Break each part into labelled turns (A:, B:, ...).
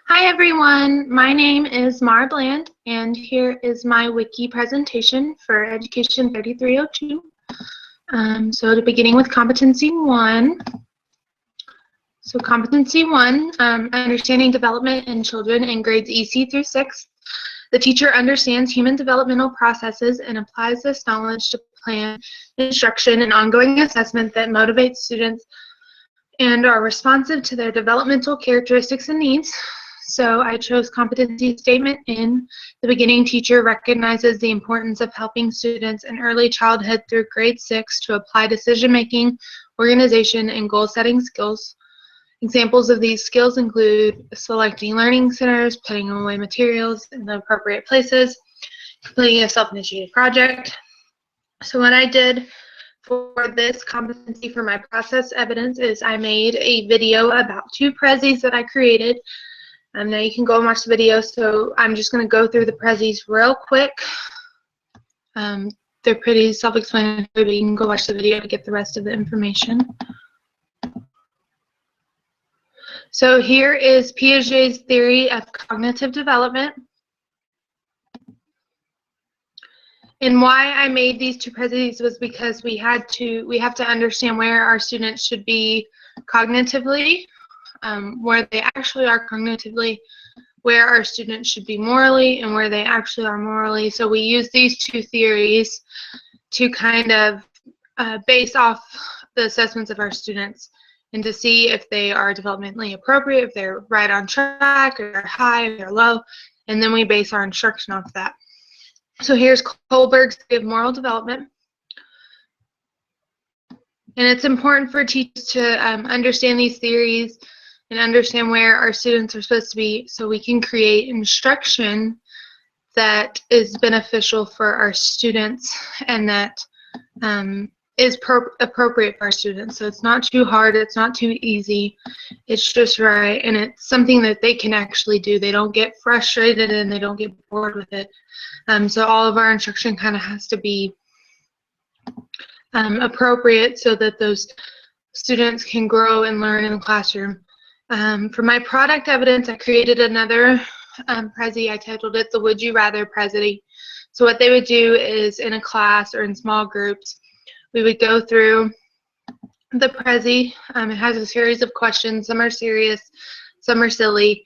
A: Hi everyone, my name is Mara Bland, and here is my Wiki presentation for Education 3302. Beginning with Competency 1. So Competency 1, understanding development in children in grades EC through 6. The teacher understands human developmental processes and applies this knowledge to plan instruction and ongoing assessment that motivates students and are responsive to their developmental characteristics and needs. So I chose competency statement in the beginning. Teacher recognizes the importance of helping students in early childhood through grade 6 to apply decision-making, organization, and goal-setting skills. Examples of these skills include selecting learning centers, putting away materials in the appropriate places, completing a self-initiated project. So what I did for this competency for my process evidence is I made a video about 2 prezzies that I created. Now you can go and watch the video, so I'm just going to go through the prezzies real quick. They're pretty self-explanatory, but you can go watch the video to get the rest of the information. So here is Piaget's theory of cognitive development. And why I made these 2 prezzies was because we have to understand where our students should be cognitively, where they actually are cognitively, where our students should be morally, and where they actually are morally. So we use these 2 theories to kind of base off the assessments of our students and to see if they are developmentally appropriate, if they're right on track, or they're high, or they're low, and then we base our instruction off that. So here's Kohlberg's theory of moral development. And it's important for teachers to understand these theories and understand where our students are supposed to be so we can create instruction that is beneficial for our students and that is appropriate for our students. So it's not too hard, it's not too easy, it's just right, and it's something that they can actually do. They don't get frustrated and they don't get bored with it. So all of our instruction kind of has to be appropriate so that those students can grow and learn in the classroom. For my product evidence, I created another prezzy. I titled it the Would You Rather prezzy. So what they would do is in a class or in small groups, we would go through the prezzy. It has a series of questions. Some are serious, some are silly,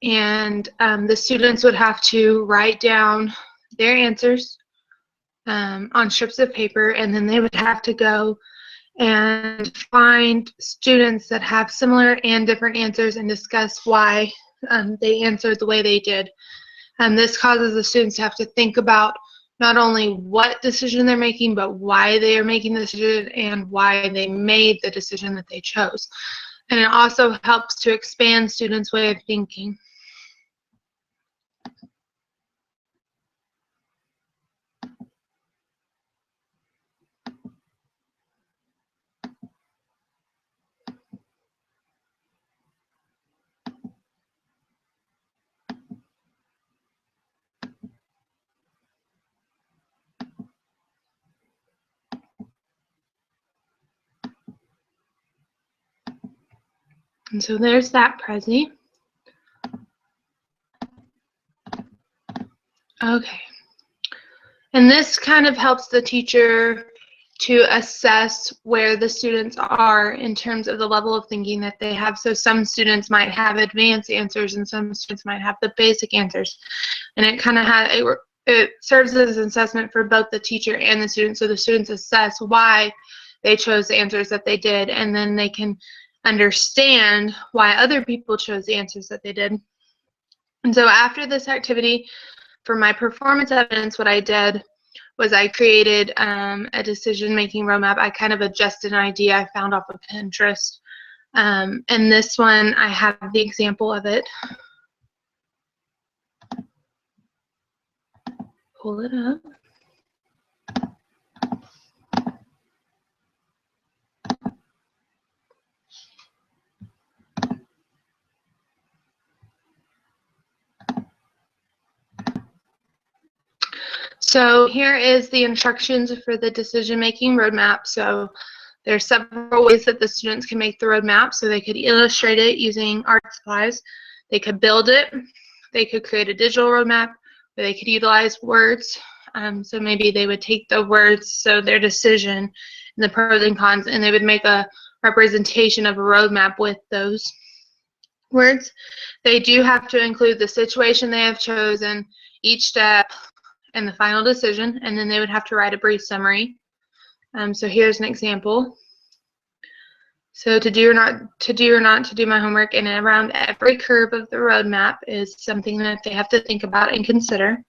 A: and the students would have to write down their answers on strips of paper, and then they would have to go and find students that have similar and different answers and discuss why they answered the way they did. This causes the students to have to think about not only what decision they're making, but why they are making the decision and why they made the decision that they chose. And it also helps to expand students' way of thinking. And so there's that prezzy. Okay. And this kind of helps the teacher to assess where the students are in terms of the level of thinking that they have. So some students might have advanced answers and some students might have the basic answers. And it kind of it serves as an assessment for both the teacher and the student. So the students assess why they chose the answers that they did, and then they can understand why other people chose the answers that they did. And so after this activity, for my performance evidence, what I did was I created a decision-making roadmap. I kind of adjusted an idea I found off of Pinterest. And this one, I have the example of it. Pull it up. So here is the instructions for the decision-making roadmap. So there's several ways that the students can make the roadmap. So they could illustrate it using art supplies. They could build it, they could create a digital roadmap, or they could utilize words. So maybe they would take the words, so their decision, and the pros and cons, and they would make a representation of a roadmap with those words. They do have to include the situation they have chosen, each step, and the final decision, and then they would have to write a brief summary. So here's an example. So to do or not to do my homework, and around every curve of the roadmap is something that they have to think about and consider.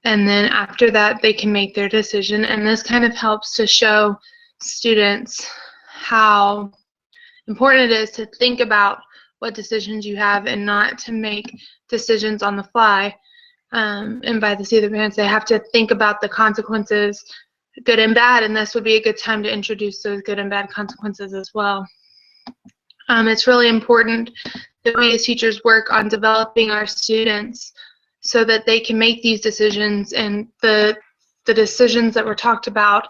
A: And then after that, they can make their decision. And this kind of helps to show students how important it is to think about what decisions you have and not to make decisions on the fly. And by the seat of their pants, they have to think about the consequences, good and bad, and this would be a good time to introduce those good and bad consequences as well. It's really important that we as teachers work on developing our students so that they can make these decisions, and the decisions that were talked about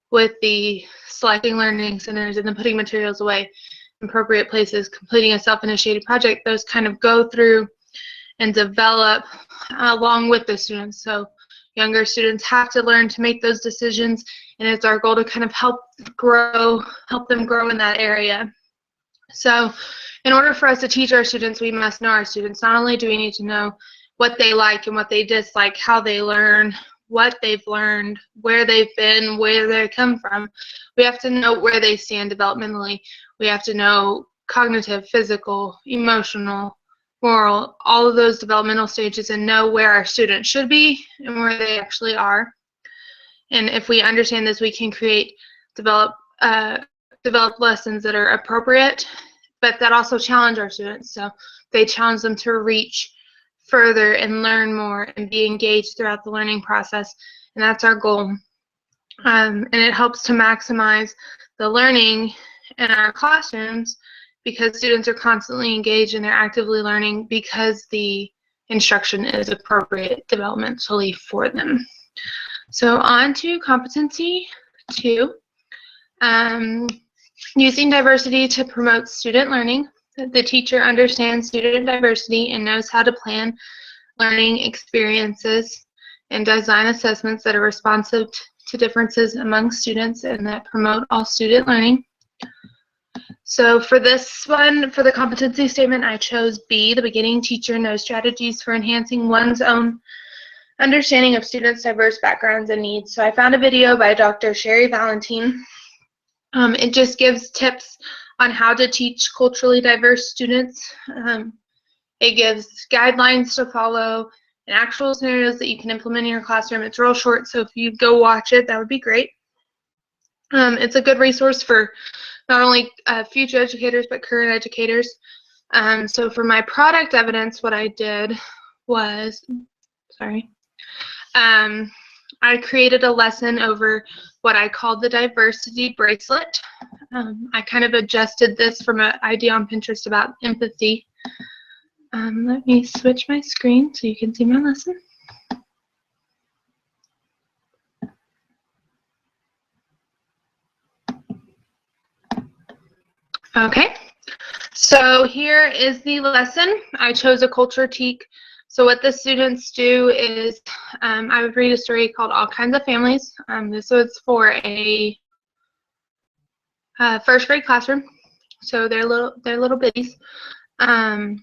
A: with the selecting learning centers and then putting materials away in appropriate places, completing a self-initiated project, those kind of go through and develop along with the students. So younger students have to learn to make those decisions, and it's our goal to kind of help them grow in that area. So in order for us to teach our students, we must know our students. Not only do we need to know what they like and what they dislike, how they learn, what they've learned, where they've been, where they come from, we have to know where they stand developmentally. We have to know cognitive, physical, emotional, moral, all of those developmental stages, and know where our students should be and where they actually are. And if we understand this, we can develop lessons that are appropriate, but that also challenge our students. So they challenge them to reach further and learn more and be engaged throughout the learning process, and that's our goal. And it helps to maximize the learning in our classrooms because students are constantly engaged and they're actively learning because the instruction is appropriate developmentally for them. So on to competency 2. Using diversity to promote student learning. The teacher understands student diversity and knows how to plan learning experiences and design assessments that are responsive to differences among students and that promote all student learning. So for this one, for the competency statement, I chose B, the beginning teacher knows strategies for enhancing one's own understanding of students' diverse backgrounds and needs. So I found a video by Dr. Sherry Valentine. It just gives tips on how to teach culturally diverse students. It gives guidelines to follow and actual scenarios that you can implement in your classroom. It's real short, so if you go watch it, that would be great. It's a good resource for not only future educators, but current educators. So for my product evidence, what I did was, I created a lesson over what I called the diversity bracelet. I kind of adjusted this from an idea on Pinterest about empathy. Let me switch my screen so you can see my lesson. Okay, so here is the lesson. I chose a culture critique. So what the students do is I would read a story called All Kinds of Families. This was for a first grade classroom, so they're little bitties. And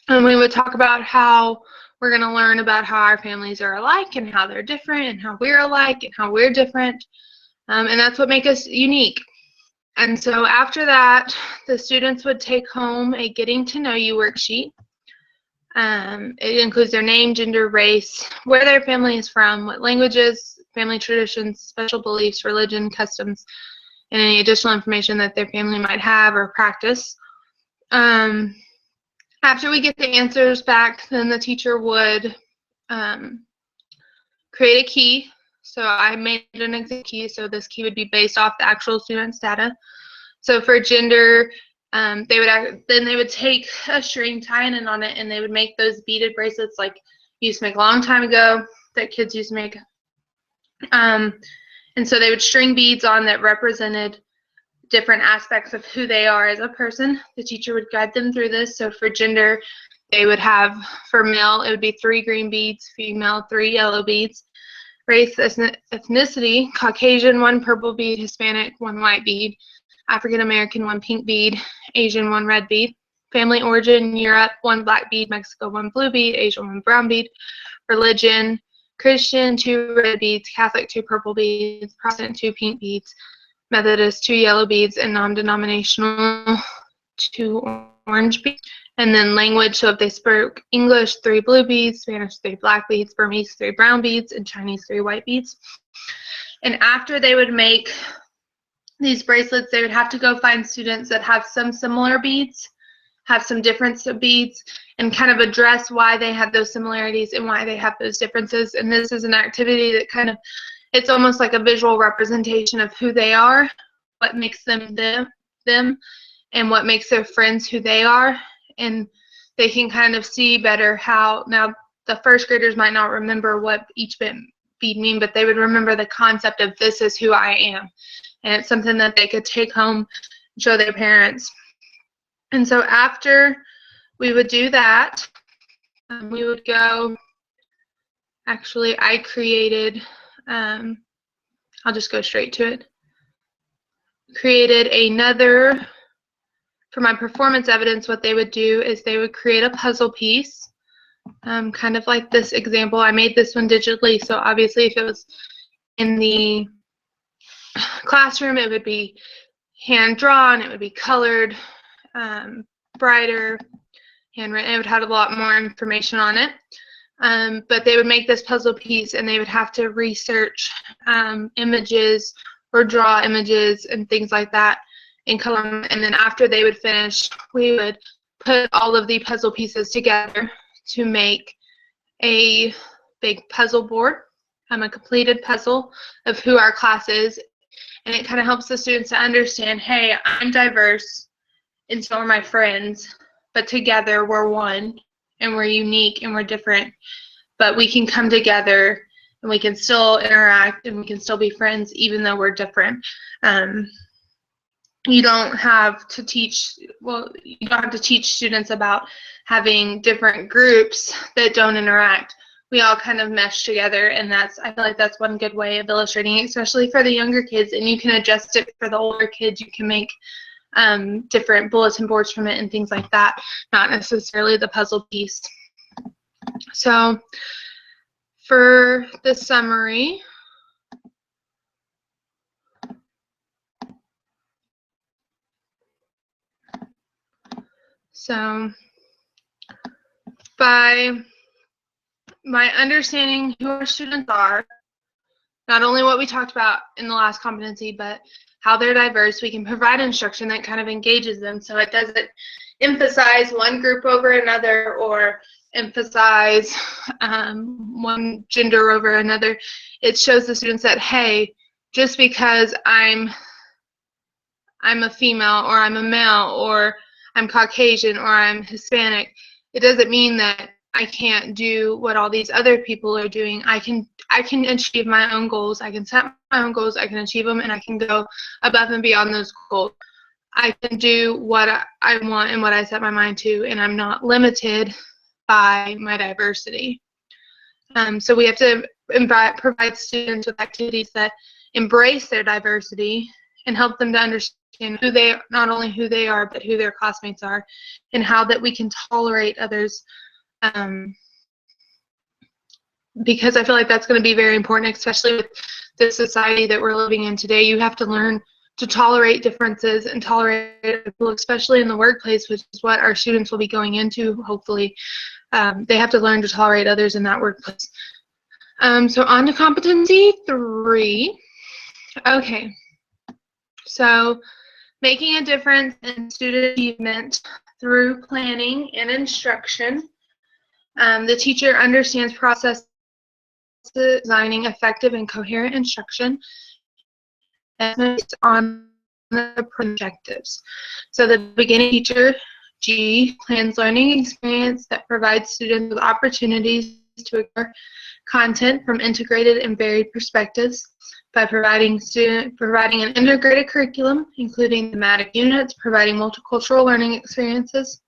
A: we would talk about how we're going to learn about how our families are alike and how they're different and how we're alike and how we're different. And that's what makes us unique. And so after that, the students would take home a getting to know you worksheet. It includes their name, gender, race, where their family is from, what languages, family traditions, special beliefs, religion, customs, and any additional information that their family might have or practice. After we get the answers back, then the teacher would create a key. So I made an exit key, so this key would be based off the actual student's data. So for gender, they would take a string, tie it in on it, and they would make those beaded bracelets like you used to make a long time ago that kids used to make. And so they would string beads on that represented different aspects of who they are as a person. The teacher would guide them through this. So for gender, they would have, for male, it would be 3 green beads, female, 3 yellow beads. Race, ethnicity, Caucasian, 1 purple bead, Hispanic, 1 white bead, African American, 1 pink bead, Asian, 1 red bead. Family origin, Europe, 1 black bead, Mexico, 1 blue bead, Asian, 1 brown bead. Religion, Christian, 2 red beads, Catholic, 2 purple beads, Protestant, 2 pink beads, Methodist, 2 yellow beads, and non-denominational, 2 orange beads. And then language, so if they spoke English, 3 blue beads, Spanish, 3 black beads, Burmese, 3 brown beads, and Chinese, 3 white beads. And after they would make these bracelets, they would have to go find students that have some similar beads, have some difference of beads, and kind of address why they have those similarities and why they have those differences. And this is an activity that kind of, it's almost like a visual representation of who they are, what makes them them, and what makes their friends who they are. And they can kind of see better how, now the first graders might not remember what each bead mean, but they would remember the concept of this is who I am. And it's something that they could take home and show their parents. And so after we would do that, we would go, actually I created, I'll just go straight to it, created another, for my performance evidence, what they would do is they would create a puzzle piece, kind of like this example. I made this one digitally, so obviously if it was in the classroom, it would be hand-drawn, it would be colored, brighter, handwritten. It would have a lot more information on it. But they would make this puzzle piece and they would have to research images or draw images and things like that in color. And then after they would finish, we would put all of the puzzle pieces together to make a big puzzle board, a completed puzzle of who our class is. And it kind of helps the students to understand, hey, I'm diverse and so are my friends, but together we're one and we're unique and we're different, but we can come together and we can still interact and we can still be friends even though we're different. You don't have to teach, well, you don't have to teach students about having different groups that don't interact. We all kind of mesh together, and I feel like that's one good way of illustrating it, especially for the younger kids, and you can adjust it for the older kids. You can make different bulletin boards from it and things like that, not necessarily the puzzle piece. So for the summary, so by understanding who our students are, not only what we talked about in the last competency, but how they're diverse, we can provide instruction that kind of engages them, so it doesn't emphasize one group over another or emphasize one gender over another. It shows the students that, hey, just because I'm a female or I'm a male or I'm Caucasian or I'm Hispanic, it doesn't mean that I can't do what all these other people are doing. I can achieve my own goals. I can set my own goals. I can achieve them, and I can go above and beyond those goals. I can do what I want and what I set my mind to, and I'm not limited by my diversity. So we have to provide students with activities that embrace their diversity and help them to understand not only who they are, but who their classmates are, and how that we can tolerate others. Because I feel like that's going to be very important, especially with the society that we're living in today. You have to learn to tolerate differences and tolerate people, especially in the workplace, which is what our students will be going into, hopefully. They have to learn to tolerate others in that workplace. So on to competency 3. Okay, so making a difference in student achievement through planning and instruction. The teacher understands processes, designing effective and coherent instruction based on the objectives. So the beginning teacher, G, plans learning experience that provides students with opportunities to explore content from integrated and varied perspectives by providing an integrated curriculum, including thematic units, providing multicultural learning experiences,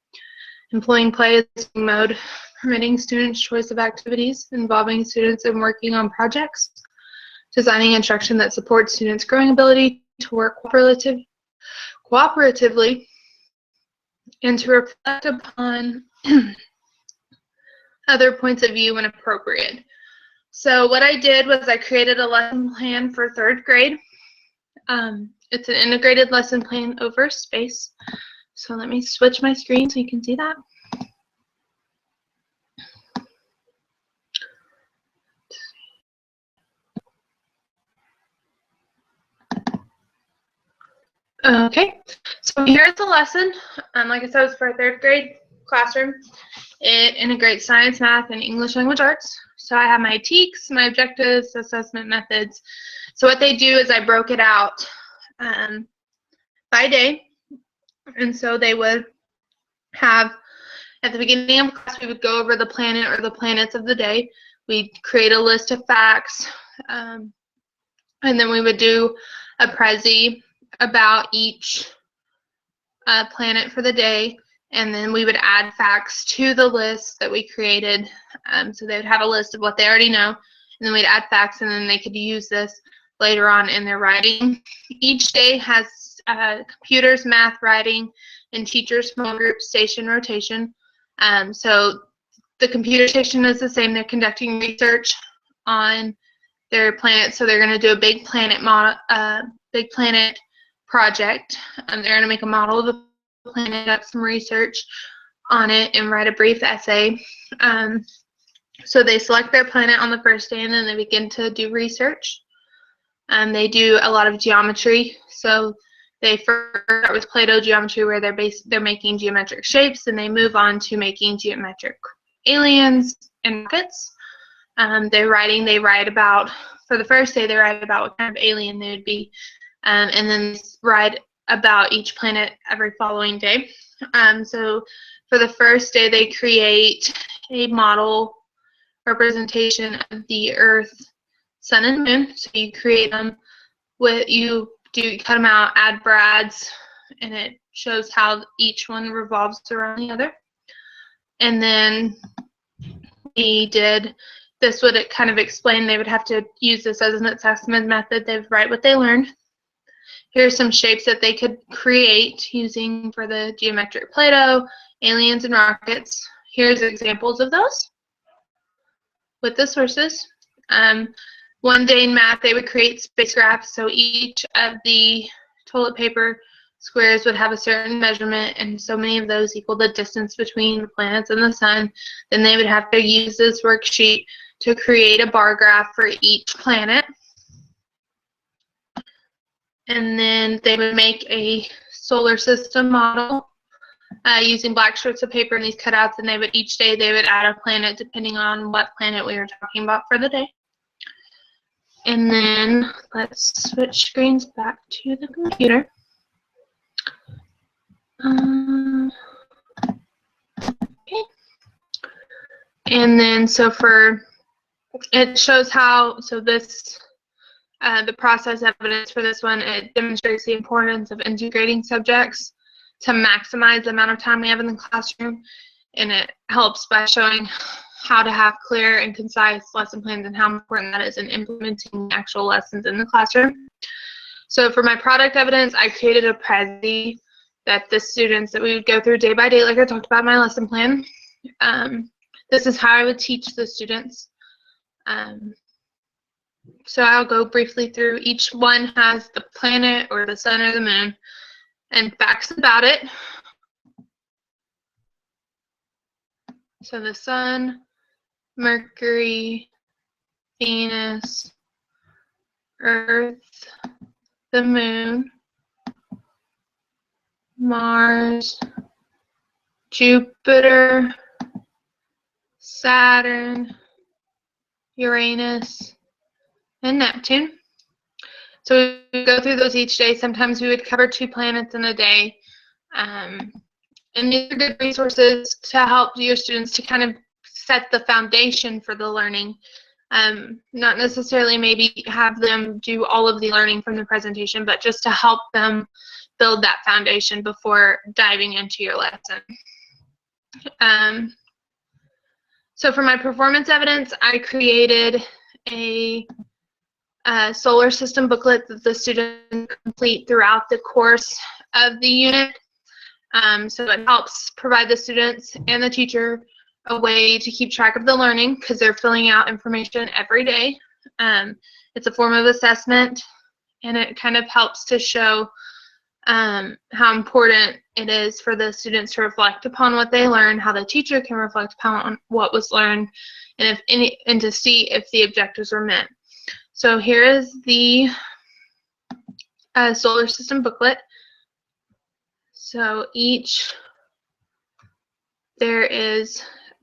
A: employing play as a mode, permitting students choice of activities, involving students in working on projects, designing instruction that supports students' growing ability to work cooperatively, and to reflect upon other points of view when appropriate. So what I did was I created a lesson plan for 3rd grade. It's an integrated lesson plan over space. So let me switch my screen so you can see that. Okay, so here's the lesson. Like I said, it's for a 3rd grade classroom. It integrates science, math, and English language arts. So I have my TEKS, my objectives, assessment methods. So what they do is I broke it out by day. And so they would have, at the beginning of class, we would go over the planet or the planets of the day. We'd create a list of facts, and then we would do a Prezi about each planet for the day, and then we would add facts to the list that we created. So they would have a list of what they already know, and then we'd add facts, and then they could use this later on in their writing. Each day has computers, math, writing, and teachers, small group, station, rotation. So the computer station is the same. They're conducting research on their planet, so they're going to do a big planet model, big planet project. They're going to make a model of the planet, up some research on it, and write a brief essay. So they select their planet on the first day, and then they begin to do research. They do a lot of geometry. So they first start with Play-Doh geometry, where they're making geometric shapes, and they move on to making geometric aliens and rockets. They write about, for the first day, they write about what kind of alien they would be, and then write about each planet every following day. So for the first day, they create a model representation of the Earth, Sun, and Moon. So you create them you cut them out, add brads, and it shows how each one revolves around the other. And then we did this, would it kind of explain, they would have to use this as an assessment method. They would write what they learned. Here's some shapes that they could create using for the geometric Play-Doh, aliens, and rockets. Here's examples of those with the sources. One day in math, they would create space graphs. So each of the toilet paper squares would have a certain measurement, and so many of those equal the distance between the planets and the sun. Then they would have to use this worksheet to create a bar graph for each planet. And then they would make a solar system model using black strips of paper and these cutouts, and each day they would add a planet depending on what planet we were talking about for the day. And then let's switch screens back to the computer. Okay. And then it shows how, the process evidence for this one, it demonstrates the importance of integrating subjects to maximize the amount of time we have in the classroom, and it helps by showing how to have clear and concise lesson plans and how important that is in implementing actual lessons in the classroom. So for my product evidence, I created a Prezi that the students that we would go through day by day, like I talked about in my lesson plan. This is how I would teach the students. So I'll go briefly through. Each one has the planet or the sun or the moon and facts about it. So the sun, Mercury, Venus, Earth, the moon, Mars, Jupiter, Saturn, Uranus, and Neptune. So we go through those each day. Sometimes we would cover 2 planets in a day. And these are good resources to help your students to kind of set the foundation for the learning. Not necessarily maybe have them do all of the learning from the presentation, but just to help them build that foundation before diving into your lesson. So for my performance evidence, I created a solar system booklet that the students complete throughout the course of the unit. So it helps provide the students and the teacher a way to keep track of the learning because they're filling out information every day. It's a form of assessment, and it kind of helps to show how important it is for the students to reflect upon what they learned, how the teacher can reflect upon what was learned, and to see if the objectives were met. So here is the solar system booklet. So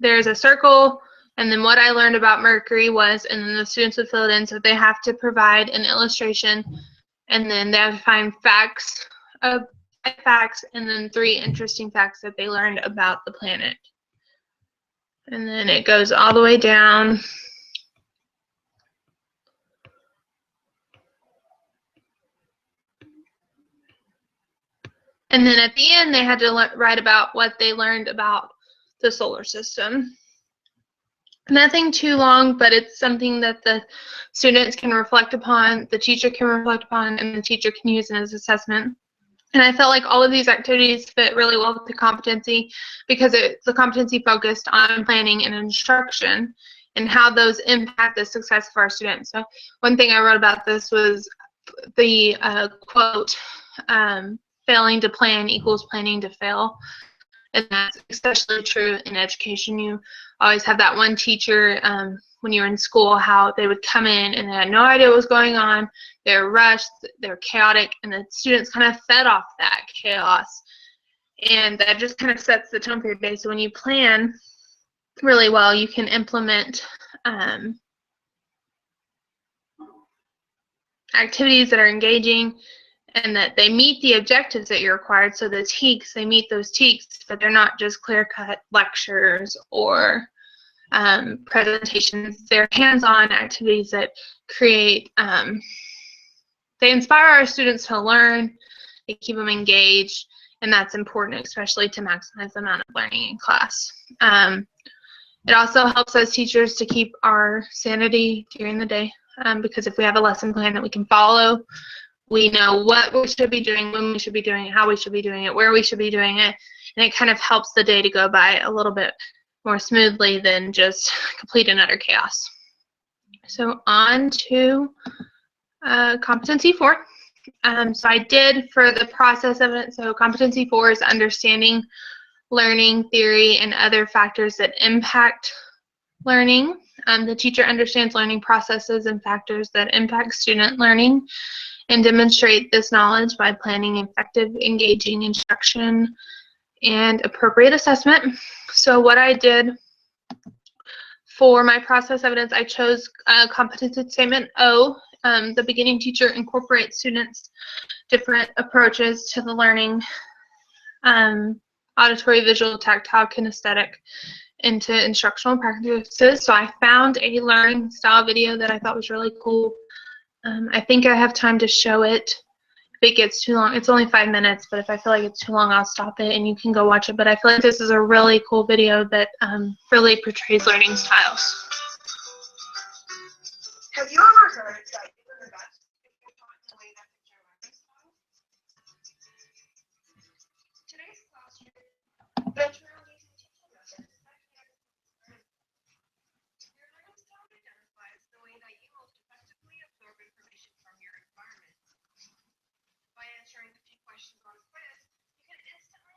A: there's a circle, and then what I learned about Mercury was, and then the students would fill it in. So they have to provide an illustration, and then they have to find facts, and then 3 interesting facts that they learned about the planet. And then it goes all the way down. And then at the end, they had to write about what they learned about the solar system. Nothing too long, but it's something that the students can reflect upon, the teacher can reflect upon, and the teacher can use in his assessment. And I felt like all of these activities fit really well with the competency because it's a competency focused on planning and instruction and how those impact the success of our students. So one thing I wrote about this was the quote, failing to plan equals planning to fail. And that's especially true in education. You always have that one teacher when you were in school, how they would come in and they had no idea what was going on. They were rushed, they were chaotic, and the students kind of fed off that chaos. And that just kind of sets the tone for your day. So when you plan really well, you can implement activities that are engaging and that they meet the objectives that you're required. So the TEKS, they meet those TEKS, but they're not just clear-cut lectures or presentations. They're hands-on activities that create, they inspire our students to learn, they keep them engaged, and that's important, especially to maximize the amount of learning in class. It also helps us teachers to keep our sanity during the day, because if we have a lesson plan that we can follow, we know what we should be doing, when we should be doing it, how we should be doing it, where we should be doing it, and it kind of helps the day to go by a little bit more smoothly than just complete and utter chaos. So on to competency 4. So I did for the process evidence, so competency 4 is understanding learning theory and other factors that impact learning. The teacher understands learning processes and factors that impact student learning and demonstrate this knowledge by planning effective, engaging instruction and appropriate assessment. So what I did for my process evidence, I chose competency statement O. The beginning teacher incorporates students' different approaches to the learning, auditory, visual, tactile, kinesthetic, into instructional practices. So I found a learning style video that I thought was really cool. I think I have time to show it. If it gets too long, it's only 5 minutes, but if I feel like it's too long, I'll stop it and you can go watch it. But I feel like this is a really cool video that really portrays learning styles.
B: Have you ever heard that you were the best if you're taught in a way that fits your learning style? Today's classroom, veteran teaching methods, your learning style identifies the way that you most effectively absorb information from your environment. By answering the few questions on a quiz, you can instantly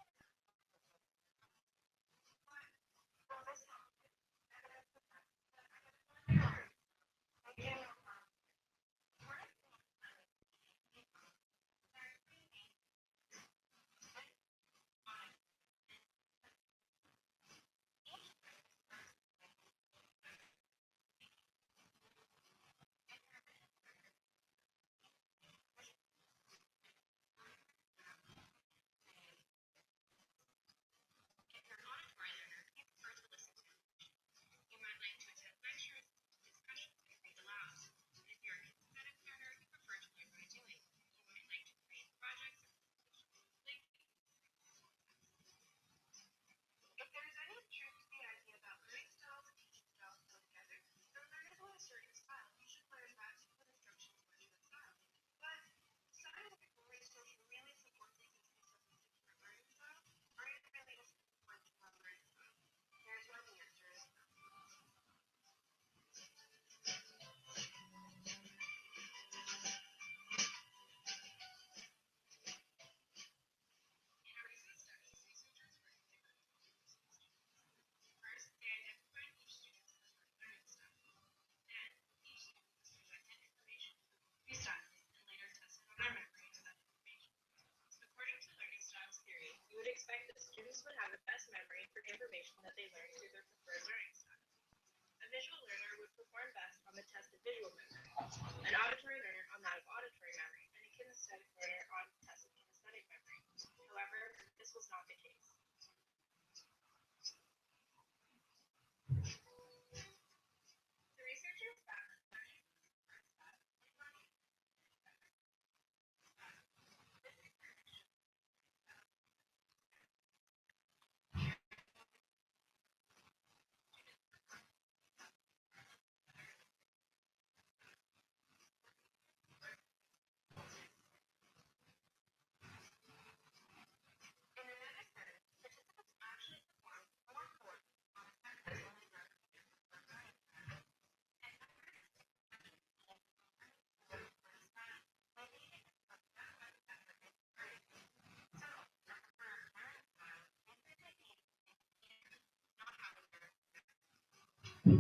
B: Of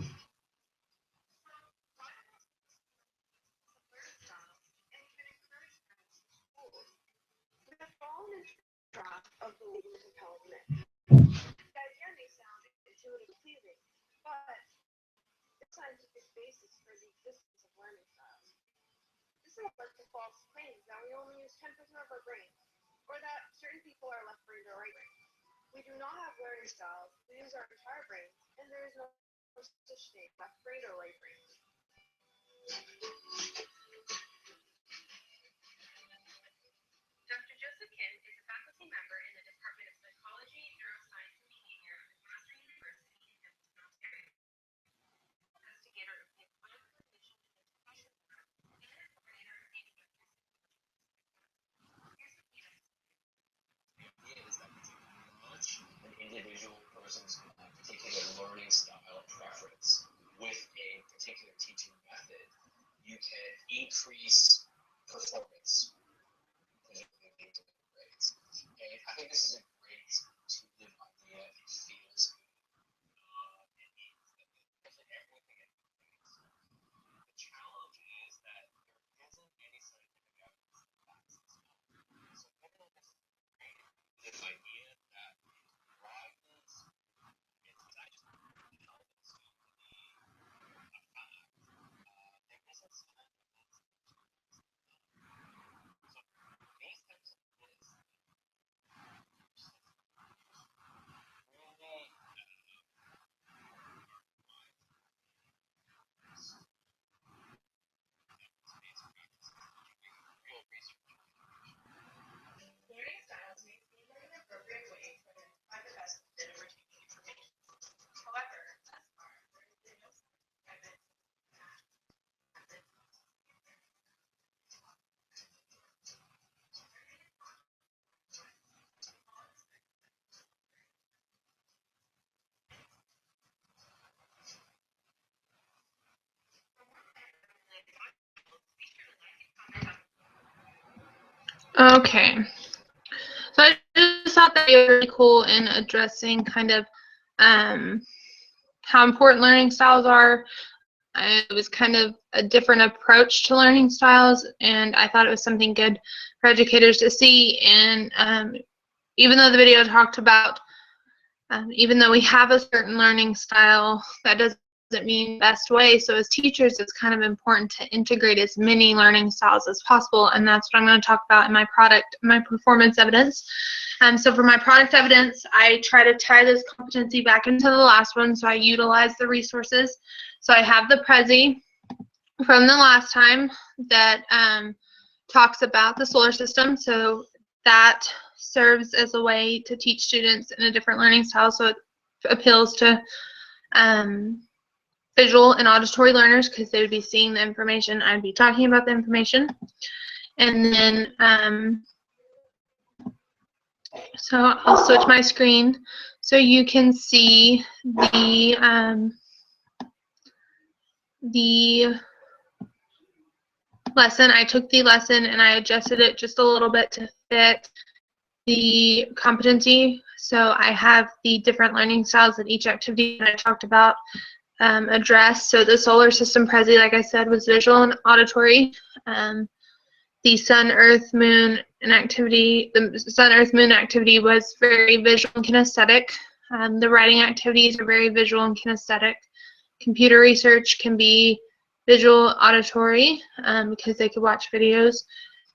B: believing compelling myth. The idea may sound intuitively pleasing, but the scientific basis for the existence of learning styles. This has led to false claims that we only use 10% of our brains, or that certain people are left-brained or right-brained. We do not have learning styles. We use our entire brains, and there is no such thing left-brained or right-brained. Dr. Joseph Kim is a faculty member in the Department of Psychology, Neuroscience, and Behavior at McMaster University in Hamilton, Ontario. Investigator of the Applied Cognition and Education Lab, and a coordinator of the Here's what he has to say.
C: The idea is that if you merge an individual person's particular learning style preference with a particular teaching method, you can increase performance. And I think this is a great intuitive idea. It feels good. It means that everything it means. The challenge is that there isn't any scientific evidence that backs this up. So given that this is a great intuitive idea that rises, it's actually held to be a fact. There isn't science evidence. So these types of myths really real research.
B: Learning styles may seem like an appropriate way to identify the best fit of retaining information. However, thus far, there has been no evidence that methods
A: Okay. So I just thought that it was really cool in addressing kind of how important learning styles are. It was kind of a different approach to learning styles, and I thought it was something good for educators to see. And even though the video talked about, even though we have a certain learning style, that doesn't mean the best way. So as teachers, it's kind of important to integrate as many learning styles as possible, and that's what I'm going to talk about in my performance evidence. So for my product evidence, I try to tie this competency back into the last one, so I utilize the resources. So I have the Prezi from the last time that talks about the solar system. So that serves as a way to teach students in a different learning style. So it appeals to visual and auditory learners because they would be seeing the information. I'd be talking about the information. And then so I'll switch my screen so you can see the lesson. I took the lesson and I adjusted it just a little bit to fit the competency. So I have the different learning styles that each activity that I talked about addressed. So the solar system Prezi, like I said, was visual and auditory. The sun, earth, moon, and activity, the sun, earth, moon activity was very visual and kinesthetic. The writing activities are very visual and kinesthetic. Computer research can be visual, auditory, because they could watch videos.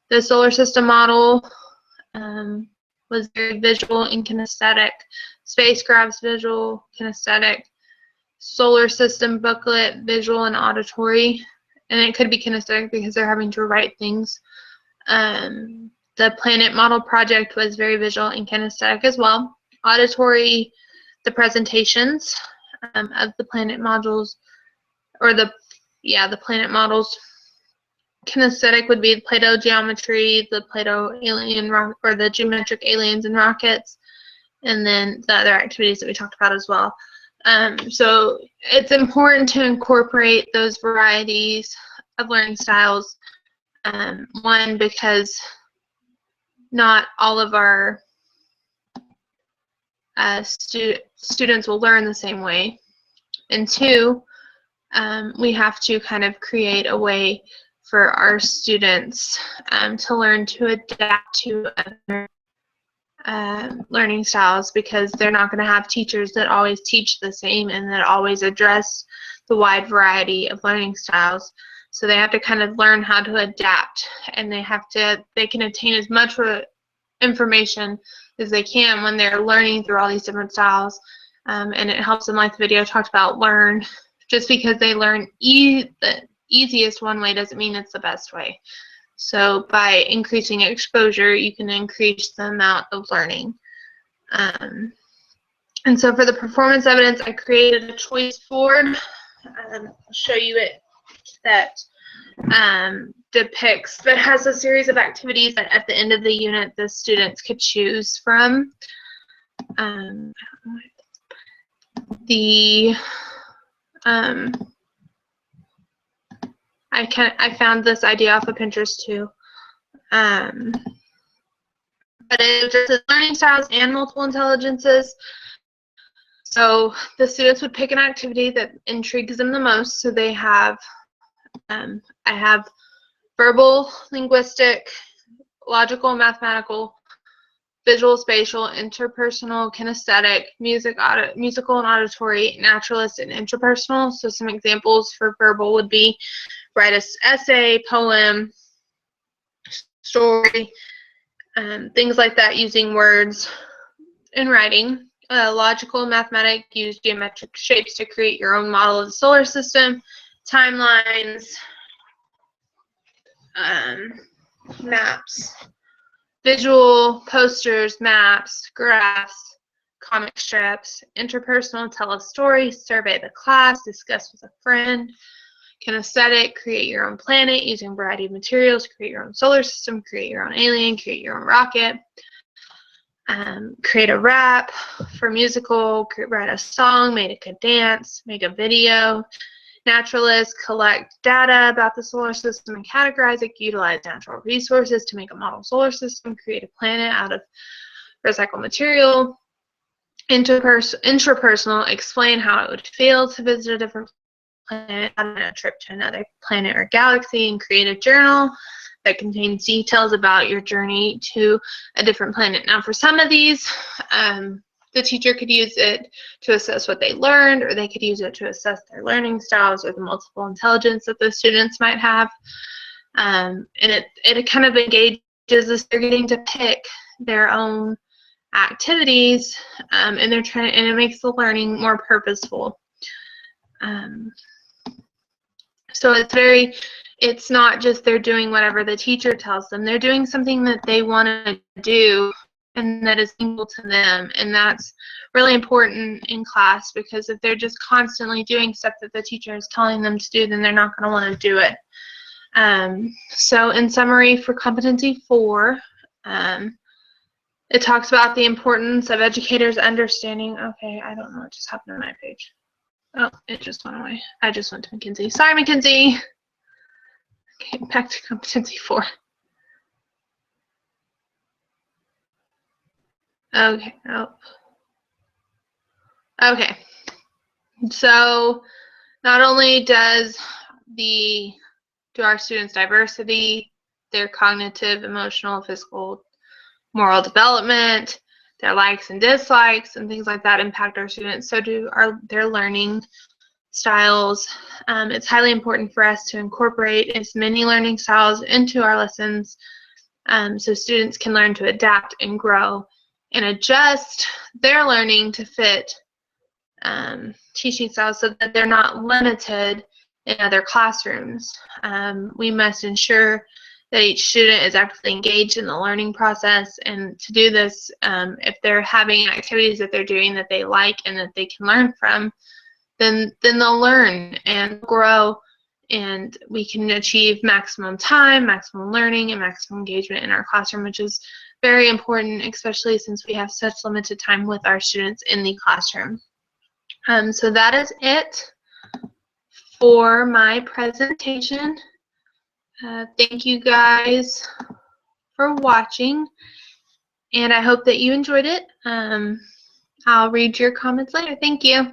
A: The solar system model was very visual and kinesthetic. Spacecrafts, visual, kinesthetic. Solar system booklet, visual and auditory. And it could be kinesthetic because they're having to write things. The planet model project was very visual and kinesthetic as well. Auditory, the presentations of the planet modules, or the planet models. Kinesthetic would be the Play-Doh geometry, the Play-Doh alien rock, or the geometric aliens and rockets, and then the other activities that we talked about as well. So it's important to incorporate those varieties of learning styles. One, because not all of our students will learn the same way. And two, we have to kind of create a way for our students to learn to adapt to other learning styles, because they're not going to have teachers that always teach the same and that always address the wide variety of learning styles. So they have to kind of learn how to adapt, and they can obtain as much information as they can when they're learning through all these different styles. And it helps them, like the video talked about, learn. Just because they learn the easiest one way doesn't mean it's the best way. So by increasing exposure, you can increase the amount of learning. And so for the performance evidence, I created a choice board. I'll show you it, that depicts, that has a series of activities that at the end of the unit the students could choose from. I found this idea off of Pinterest too. But it addresses learning styles and multiple intelligences. So the students would pick an activity that intrigues them the most. So they have, I have verbal, linguistic, logical, mathematical, visual, spatial, interpersonal, kinesthetic, musical and auditory, naturalist, and interpersonal. So some examples for verbal would be write an essay, poem, story, things like that, using words in writing. Logical, mathematic, use geometric shapes to create your own model of the solar system, timelines, maps. Visual, posters, maps, graphs, comic strips. Interpersonal, tell a story, survey the class, discuss with a friend. Kinesthetic, create your own planet using a variety of materials, create your own solar system, create your own alien, create your own rocket. Create a rap. For musical, write a song, make a dance, make a video. Naturalist, collect data about the solar system and categorize it, utilize natural resources to make a model solar system, create a planet out of recycled material. Intrapersonal, explain how it would feel to visit a different planet on a trip to another planet or galaxy, and create a journal that contains details about your journey to a different planet. Now, for some of these, the teacher could use it to assess what they learned, or they could use it to assess their learning styles or the multiple intelligence that the students might have. And it kind of engages us. They're getting to pick their own activities, and it makes the learning more purposeful. So it's not just they're doing whatever the teacher tells them. They're doing something that they want to do and that is meaningful to them. And that's really important in class, because if they're just constantly doing stuff that the teacher is telling them to do, then they're not going to want to do it. So in summary, for competency 4, it talks about the importance of educators understanding. Okay, I don't know what just happened to my page. Oh, it just went away. I just went to Mackenzie. Sorry, Mackenzie. Okay, back to competency 4. Okay. Oh. Okay. So not only do our students' diversity, their cognitive, emotional, physical, moral development, their likes and dislikes and things like that impact our students, so do their learning styles. It's highly important for us to incorporate as many learning styles into our lessons, so students can learn to adapt and grow and adjust their learning to fit teaching styles, so that they're not limited in other classrooms. We must ensure that each student is actively engaged in the learning process, and to do this, if they're having activities that they're doing that they like and that they can learn from, then they'll learn and grow, and we can achieve maximum time, maximum learning, and maximum engagement in our classroom, which is very important, especially since we have such limited time with our students in the classroom. So that is it for my presentation. Thank you guys for watching, and I hope that you enjoyed it. I'll read your comments later. Thank you.